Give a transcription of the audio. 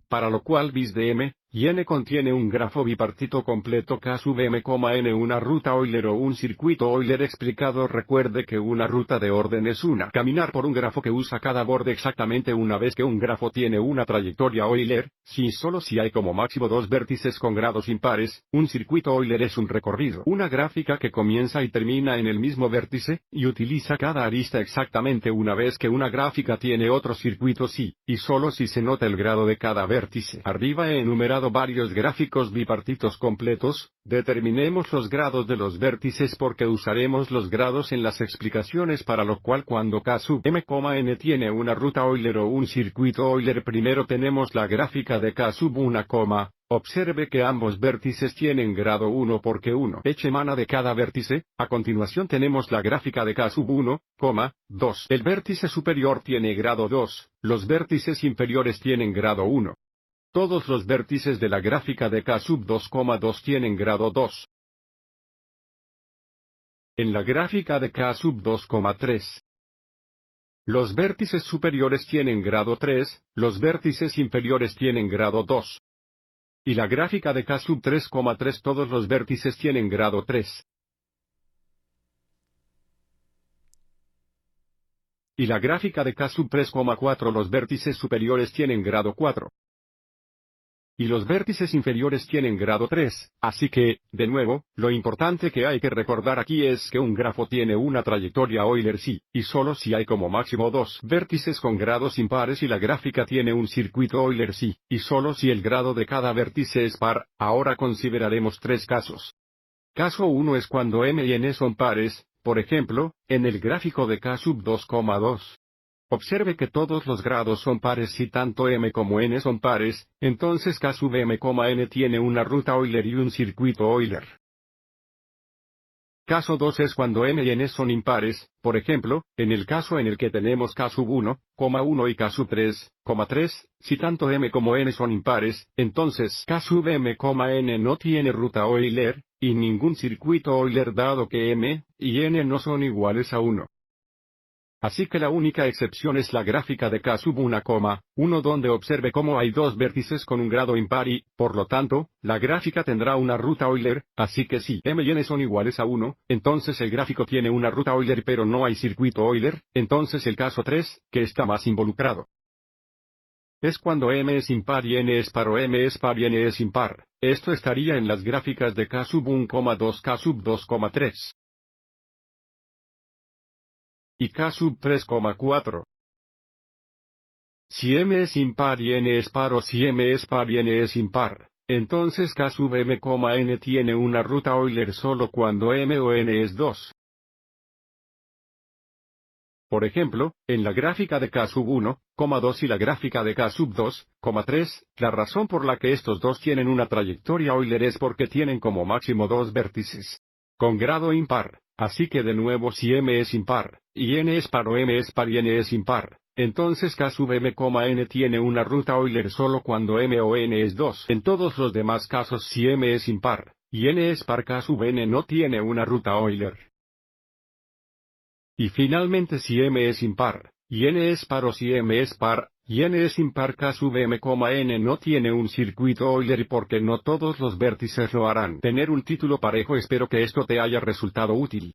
para lo cual bis de m y n contiene un grafo bipartito completo K sub m, n una ruta Euler o un circuito Euler explicado. Recuerde que una ruta de orden es una caminar por un grafo que usa cada borde exactamente una vez que un grafo tiene una trayectoria Euler, solo si hay como máximo dos vértices con grados impares. Un circuito Euler es un recorrido, una gráfica que comienza y termina en el mismo vértice, y utiliza cada arista exactamente una vez que una gráfica tiene otro circuito y solo si se nota el grado de cada vértice. Arriba he enumerado varios gráficos bipartitos completos. Determinemos los grados de los vértices porque usaremos los grados en las explicaciones, para lo cual cuando K sub m, n tiene una ruta Euler o un circuito Euler, primero tenemos la gráfica de K sub 1, observe que ambos vértices tienen grado 1 porque 1 emana de cada vértice. A continuación tenemos la gráfica de K sub 1, 2. El vértice superior tiene grado 2, los vértices inferiores tienen grado 1. Todos los vértices de la gráfica de K sub 2, 2 tienen grado 2. En la gráfica de K sub 2, 3. Los vértices superiores tienen grado 3, los vértices inferiores tienen grado 2. Y la gráfica de K sub 3, 3 todos los vértices tienen grado 3. Y la gráfica de K sub 3, 4 los vértices superiores tienen grado 4. Y los vértices inferiores tienen grado 3, así que, de nuevo, lo importante que hay que recordar aquí es que un grafo tiene una trayectoria Euler y solo si hay como máximo dos vértices con grados impares, y la gráfica tiene un circuito Euler y solo si el grado de cada vértice es par. Ahora consideraremos tres casos. Caso 1 es cuando m y n son pares, por ejemplo, en el gráfico de K sub 2, 2. Observe que todos los grados son pares si tanto m como n son pares, entonces K sub m, n tiene una ruta Euler y un circuito Euler. Caso 2 es cuando m y n son impares, por ejemplo, en el caso en el que tenemos K sub 1, 1 y K sub 3, 3, si tanto m como n son impares, entonces K sub m, n no tiene ruta Euler, y ningún circuito Euler dado que m y n no son iguales a 1. Así que la única excepción es la gráfica de K sub 1, 1 donde observe cómo hay dos vértices con un grado impar y, por lo tanto, la gráfica tendrá una ruta Euler, así que si m y n son iguales a 1, entonces el gráfico tiene una ruta Euler pero no hay circuito Euler. Entonces el caso 3, que está más involucrado, es cuando m es impar y n es par, o m es par y n es impar. Esto estaría en las gráficas de K sub 1, 2, K sub 2, 3. Y K sub 3, 4. Si m es impar y n es par, o si m es par y n es impar, entonces K sub m, n tiene una ruta Euler solo cuando m o n es 2. Por ejemplo, en la gráfica de K sub 1, 2 y la gráfica de K sub 2, 3, la razón por la que estos dos tienen una trayectoria Euler es porque tienen como máximo dos vértices con grado impar. Así que de nuevo, si m es impar, y n es par, o m es par y n es impar, entonces K sub m, n tiene una ruta Euler solo cuando m o n es 2. En todos los demás casos, si m es impar, y n es par, K sub n no tiene una ruta Euler. Y finalmente, si m es impar, y n es par, o si m es par, y n es impar, K sub m, n no tiene un circuito Euler porque no todos los vértices lo harán. Tener un título parejo. Espero que esto te haya resultado útil.